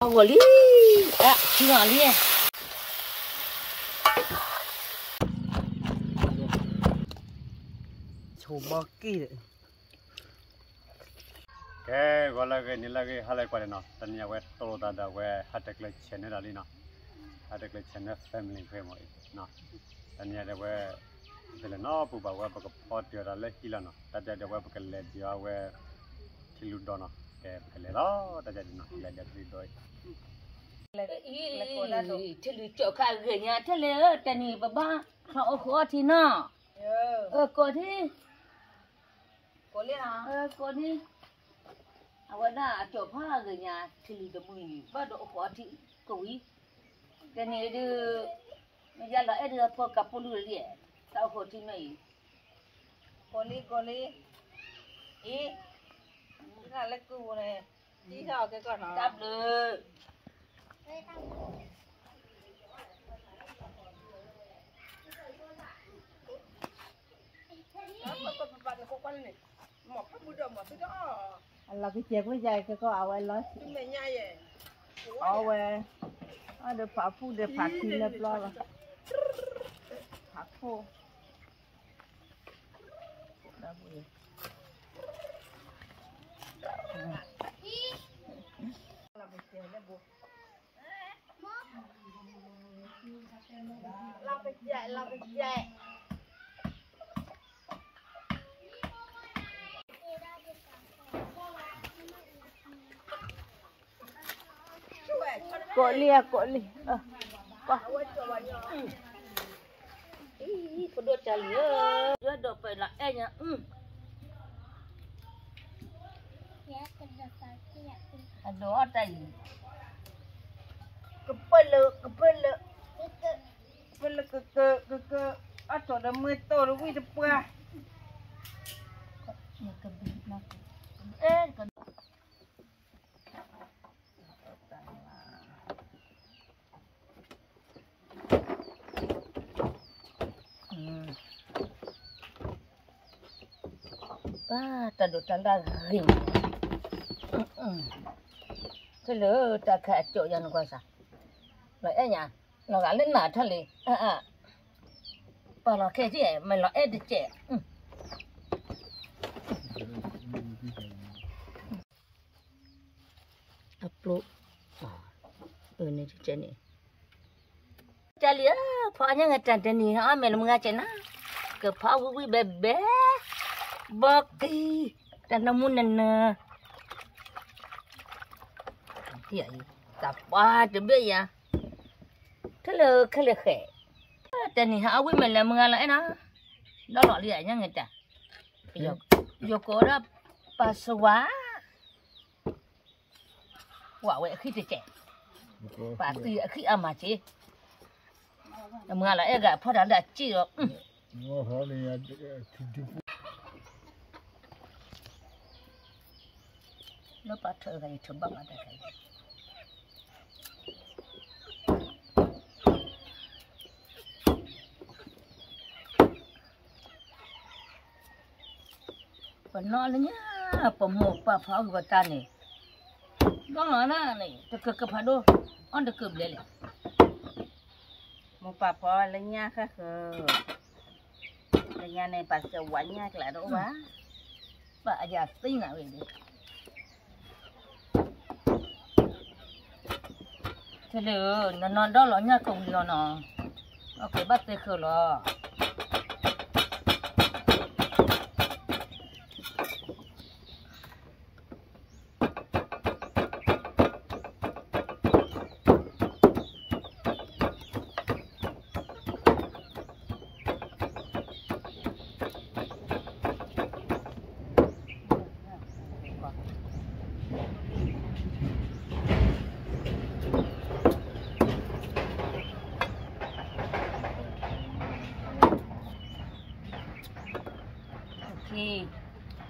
我哩，哎，去哪里？臭包鸡的。cái gọi là cái này là cái hai loại quả này nó, tận nhà quét tô ta đã quét hạt được lấy chén này là đi nó, hạt được lấy chén này family phải mọi nó, tận nhà đã quét cái là nó bù bảo quét bạc pot điều là lấy kí là nó, ta đã quét bạc lấy điều quét thì lụt đó nó, cái lấy đó ta đã đi nó lấy được đi đôi. thế là chỗ khác người nhà thế là tên này bà họ khó thì nó, có thế, có liên à, có thế. À na chỗ pha người nhà thì được mùi bắt độ khó thì cầu ý cái này đưa bây giờ là đưa phô cặp phô lừa đi tao khó thì mày có lý ý cái là lấy cừu này đi theo cái con nó đáp được là cái chèo với dây cái có áo ai nói áo ai được phá phu được phá thì là lo rồi phá phu làm cái dạy cọ lia qua có đôi trả lía đôi đồ phải là em nhá đó đây cái ở chỗ đó mới to nó quy được bữa ta đồ ta ra hình thế lỡ ta khẽ chỗ cho nó qua sao rồi em nhá nó gắn lên mà thôi đi bảo nó cái gì mày nó ép được trẻ upload này trên này trả lía phá nhá người trần trên này hả mày làm nghe trên á cái phá quý bé bé bọc đi trần nó muốn nè vậy tập ba chuẩn bị à thế là khẽ trần này hả quý mày làm nghe lại nó đó lọ lìa nhá người ta giờ có đó bà xóa quả vậy khi trẻ bà tì khi mà chị mà lại gà phô đã chi rồi nó bắt thở cái thở băng ở đây còn nó là nhá phẩm một bà pháo của ta này đó là nó này cực cực phá đô on được cực lên một bà phò lên nha khác lên nha này bà sẽ quánh nha lại đó quá bà già tinh nào vậy đi thế là nó đó là nha cùng rồi nó ok bắt tay khờ rồi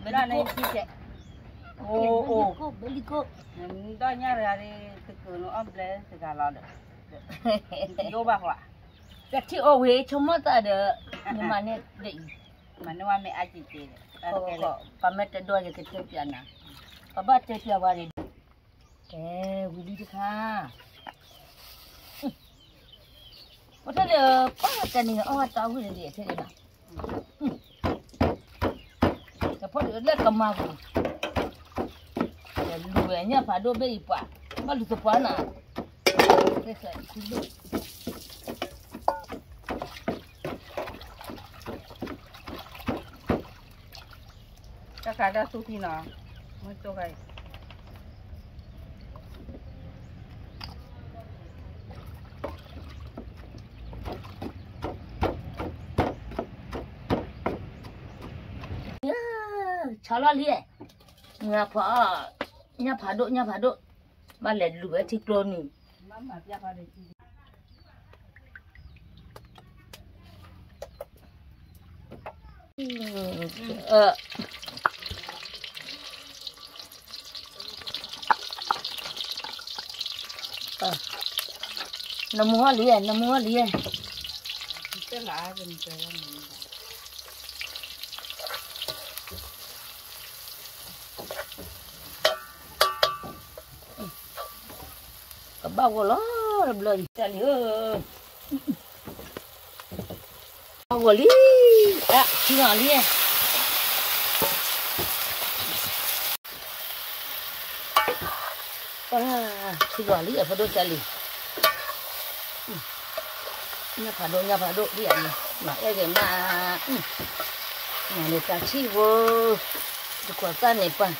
bên đó này chị chạy beli cô đó nha rồi đi từ từ nó ấm lên từ cả lò được vô bà họa cái chị ô huế trông mất ta được nhưng mà này định mà nó mà mẹ ai chị có bà mẹ tên đôi cái tiền tiền à bà bắt tiền tiền vào đi cái vui đi khá 我这里把这里哦，找回来的这里了。这跑的那个嘛不？这路人家爬都被一把，把路都爬了。这是路。这卡在手机呢，我做开。炒了哩，伢爬都，把来路还挺多呢。妈妈别把这鸡。那么厉害，这哪个你这样子？bao gồm lo belum cari bao gồm li tinggal li tinggal li apa tu cari nya pado dia ni nak lagi nak ni tak cibo di kota ni pan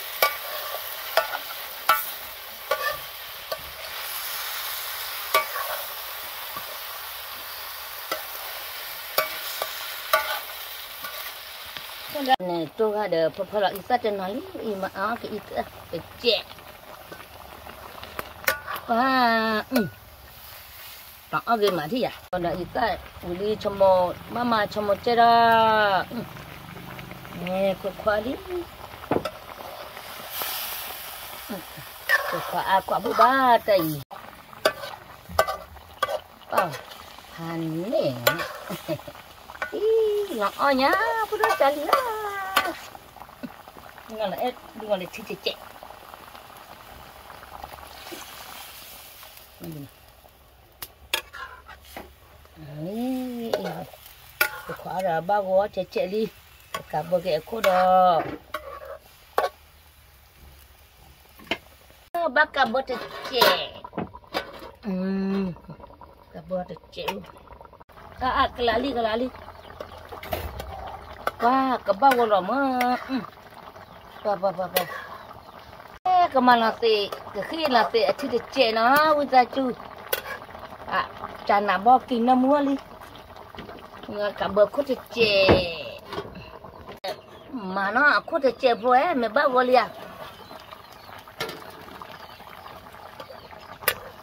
này tôi ada pepala isa dan nali ima ke itu kecek wah tak ada mati ya kalau isa uli cuma mama cuma cerah kuali aku abu batai panen ngọnya bữa đó chả lẽ đừng là chích khóa ra ba gó chích đi cả bờ ghẹ cô đó ba cả bờ chích cả bờ chích kelali wah kebawa lama apa kemana sih kekhila sih aci dicek na wujud tu cana bokin na muali nggak kabar aku dicek mana aku dicek bro mebawa lihat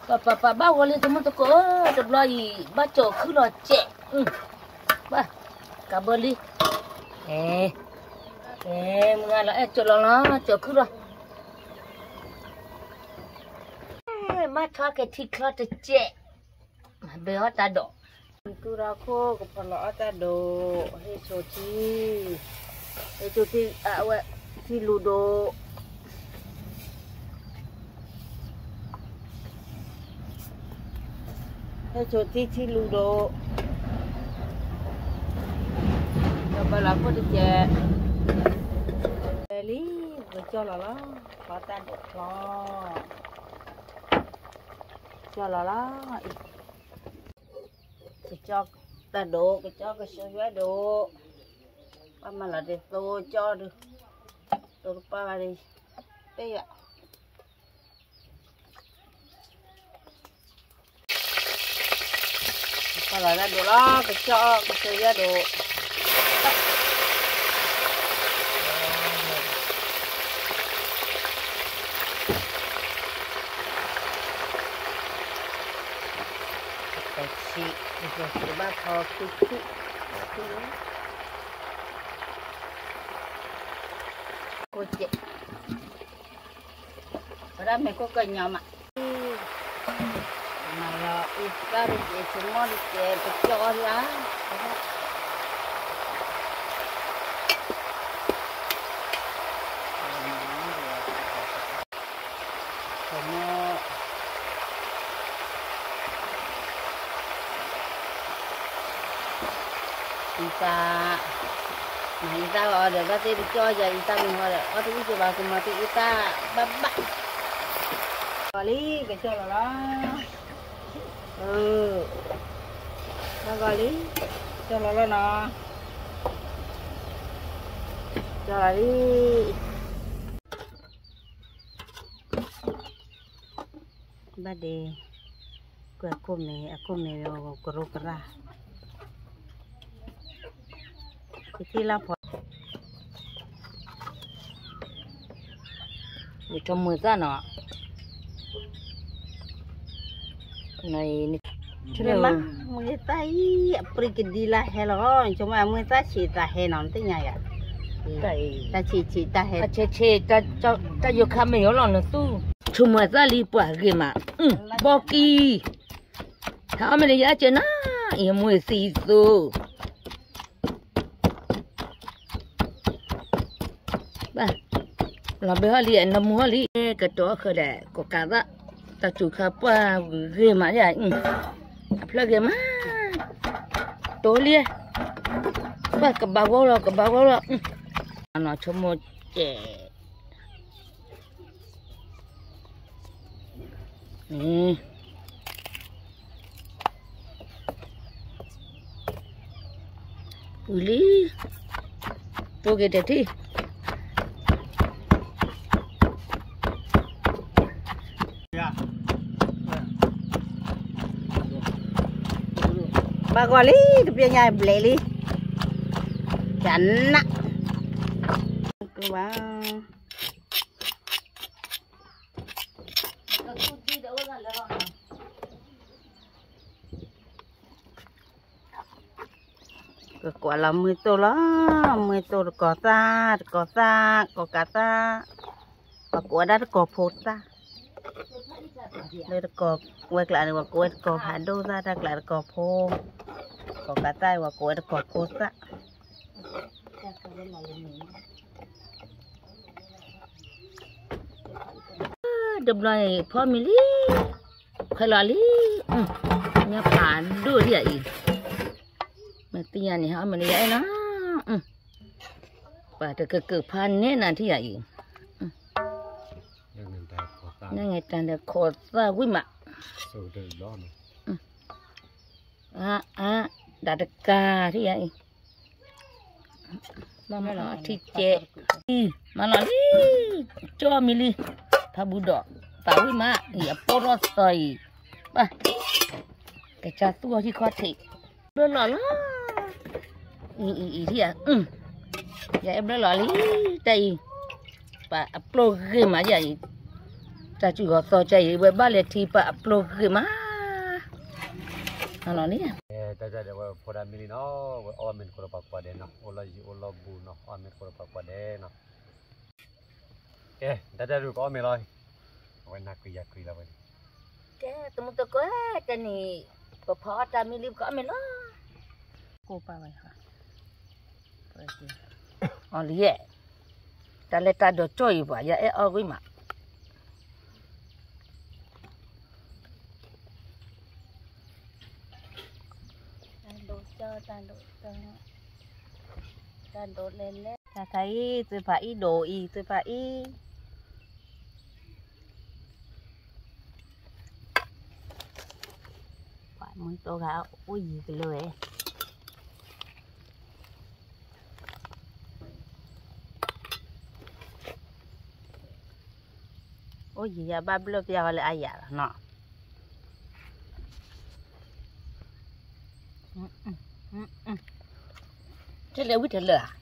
papa bawa lihat teman tu kau terbelai baca kena cek bah kabar li mengalah colong cokro mata ke tikla tecek beho tado itu rako kepala tado hei cuci awak si ludo hei cuci si ludo kepala aku tecek Eli, cho là có tan được lo cho là cho ta độ cho cái sợi vé độ mà là để tôi cho được tôi ba đi đây ạ là ra độ đó cái cho cái sợi vé độ chị rồi ba thò chị cô chị ở đây mình có cây nhỏ mà là ít ra thì chúng nó để cho ra Ita nah ita ada berarti dicoba ita mình ada waktu itu baru mati ita babak kali cái cho là nó kali cho là nó cho là đi bắt đi quay cơm này cơm ra thì là phải để trong mưa ra nó này cuma mui tay pergi di lah hello cuma mui tay chỉ ta he nón thế nhỉ à ta chỉ ta he che ta yo kame yo lo tu cuma ra li pa ge ma boki ta me le ya che na ye mui si su ba là bây giờ liền nó mua li cái chỗ khởi để có cả đó ta chủ khá qua ghê mà vậy là ghê mà tối lia ba cái bao lo nó cho một trẻ nè lý tôi cái đẹp đi bà gọi đi cái bia nhà lệ đi chắn nè cứ bà cái quả là 10 tô lắm 10 tô có ta có cả ta và quả đã có phốt ta đây là có quay lại là quay có hạt đô ra đặc lại là có phô có cá tai và quay là có phốt á đập lạiพ่อมิลี่ใครล่ะลี่เนี่ยผ่านดูดิไอ้แม่ตีนนี่ฮะมันใหญ่นะป่าแต่เกิดพันเนี่ยนะที่ใหญ่นั่นไงแต่เขอซาวิมะดาดกาที่ใหญ่มาละที่เจมาละลี่จ้ามิลี่พาบุดอกตาวิมะอย่าปลดใส่ป่ะกระจาตัวที่ข้อที่เดินหล่อละอีที่อย่าเอ็มเดินหล่อลี่ใจป่ะปลดเกมาใหญ่จะจู่ก็ต่อใจไว้บ้านเลขที่ป่ะปลดเกมาอะไรเนี่ยแต่จะเดี๋ยวพอได้มิลิเนาะอ้อมเป็นคนละปากกว่าเด่นเนาะโอลาบูเนาะอ้อมเป็นคนละปากกว่าเด่นเนาะแต่จะดูก็อ้อมไม่ลอยวันนักคุยอยากคุยแล้ววันแกตัวก็จะนี่ก็พอจะมีรีบก็ไม่ล้อ cô ba vậy hả อ๋อเลี้ยแต่เลยตาโดดจ่อยว่าอย่าเอาไว้มาta đổ lên lên ta thấy tôi phải đồ y tôi phải muốn tô gạo ui gì cái lười ôi gì ya ba blok ya lại ai ya nọ thế là biết thật là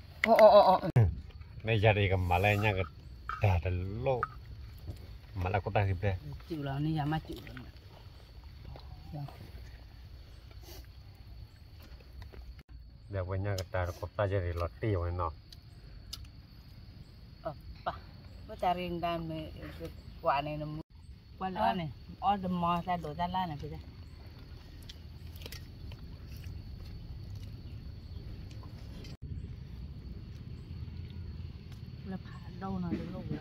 mấy gia đình cầm mà lên nha cái đà lô mà là có ta kịp đây chịu là này mà chịu để quên nha cái đà có ta gia đình lọt tiêu này nọ pa có ta riêng đam này quả này là quả đó này order mò ta đổ ra lá này bây giờ là phá đâu nào được đâu nữa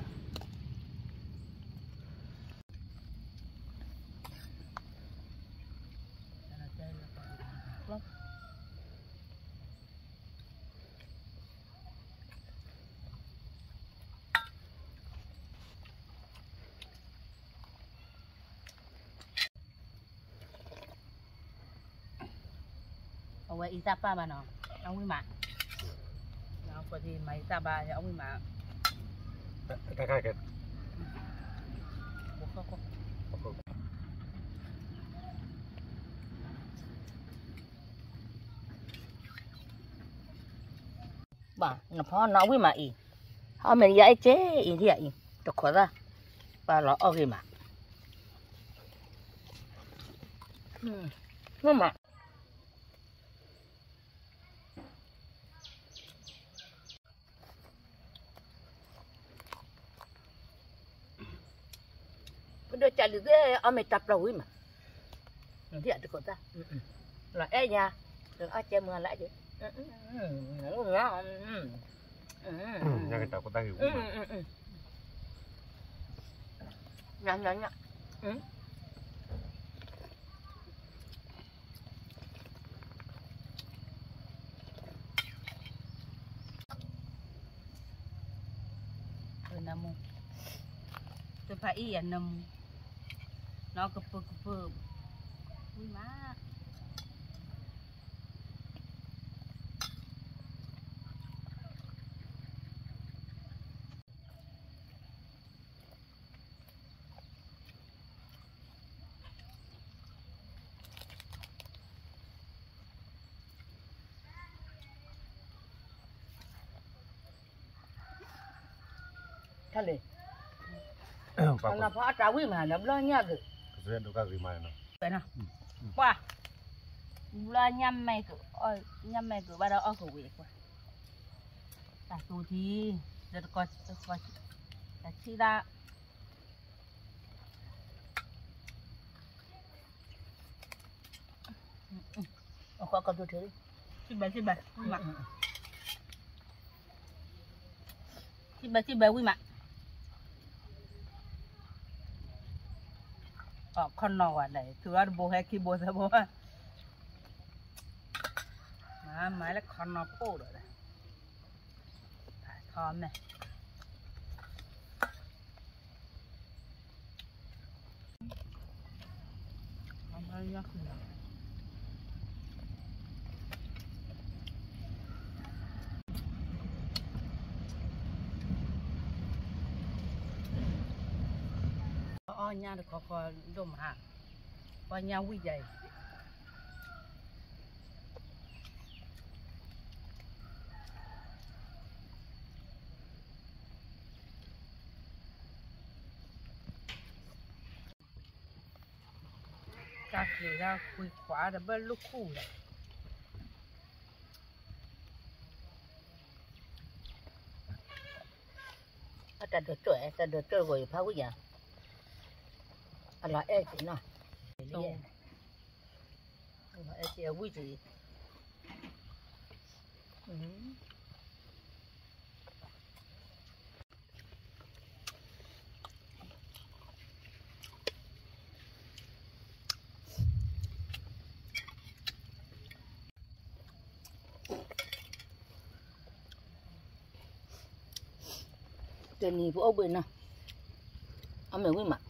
we isapa ba no. Ông ma. Nó có gì mày isapa thì ông ma. ใกล้ๆกัน Bố không. บ้าน้าพ่อน้าวิ่งมาอีเขาไม่ย้ายเจ๊อีที่อีตะขวดละปลาหล่อออกอีมานั่นมาก็เดี๋ยวจะลืมเอาไม่ตับเราวิ่งมาที่ตะขวดละหล่อเอ้ยยาเดี๋ยวเอาเจ้ามือละเจ้ ยังไงแต่ก็ตั้งอยู่ nhá Namu. Tôi phải ý là nằm nó cập bự ui má thôi đi còn là phá trà quý mà nó lo nha cứ เรื่องดูการรีมายเนาะ vậy nào qua lo nhâm mày cứ bắt đầu ở cổ quỷ qua tại tù thì giờ coi là chi ra có con tôi thứ xin bà xin bà quý mạng con nọ à này thứ đó bố hay khi bố ra bố mà máy là con nọ bố rồi này thòm này nhà được có đom hàng và nhà quý dày các người ra quy khóa là bên lúc khu này ta được trời rồi phá quý nhà là em chị nào em chị ở quý chị tên gì của ông bên nào ông mày quý mặt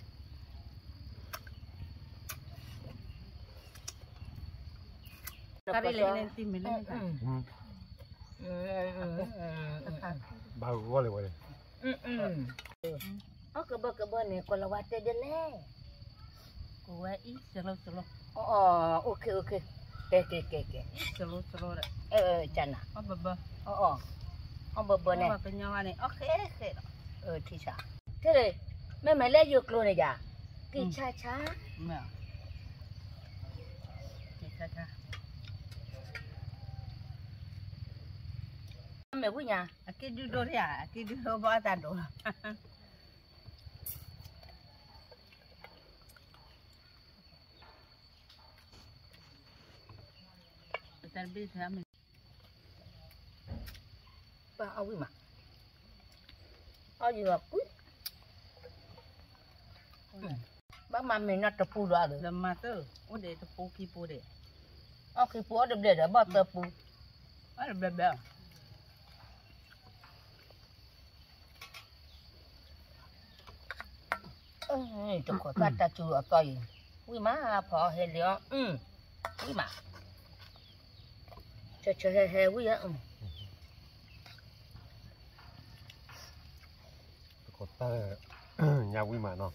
ta đi lên tìm mình lên bao gồm là vậy cái bơ này còn là vặt tê đê lê cô ấy ít solo ok kê solo đấy chana ông bơ này cái nhau này ok thì sao thế này mày lấy dược luôn này à kỳ cha mẹ cha mẹ quý nhà cái đứa đó à cái đứa đó bao ta đồ ta biết sao mình ba ông quý mà gì là quý bác mà mình nó tập pu ra được làm mà tớ ô để tập pu kia pu để khi pu được để bao tập pu là bè bè tôi có cắt ta chua coi quý má phò hay liệu quý má chơi hè quý á có ta nhà quý mà nó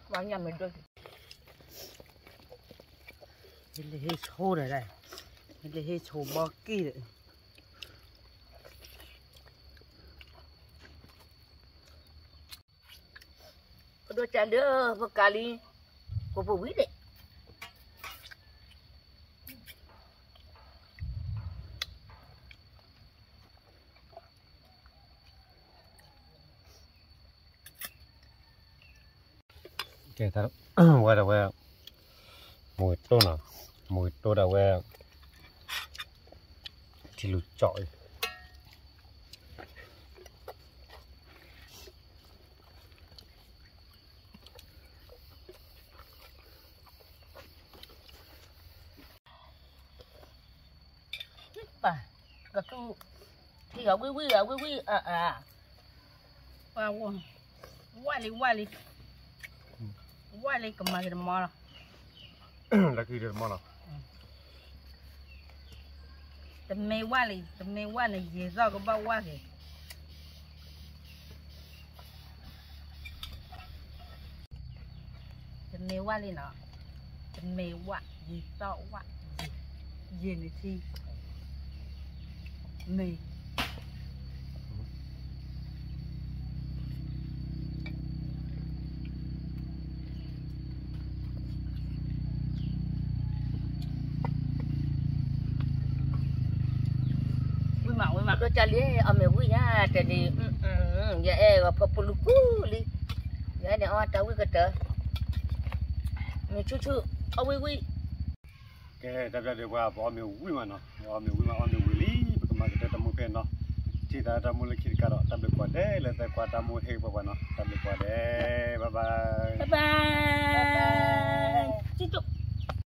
bao nhiêu mình đôi cái này hết xô rồi đây cái này hết xô bao kì đấy đôi chả đỡ vào cà ri của phụ quý đấy cái ta qua đâu qua mùi tô nào mùi tô đâu qua thì lụt chọi bà cái tu thì ở quý à wow wali cầm mà cái mỏ là cái gì mà nó tầm mê wali gì sao có bao wali tầm mê wali nó tầm mê wa gì sao wa gì này thì mê mà đôi chả lấy ở miền quý á thì giờ em gặp phụ nữ cũ đi giờ này ở đâu quý cái đó mình chú ở quý cái đặc biệt là qua ở miền quý mà nó ở miền quý mà ở miền quý lý mà cái đó mua cái nó chỉ là ta mua lấy cái đó ta bị qua đấy là ta qua ta mua hết vào nó ta bị qua đấy bye bye bye bye chú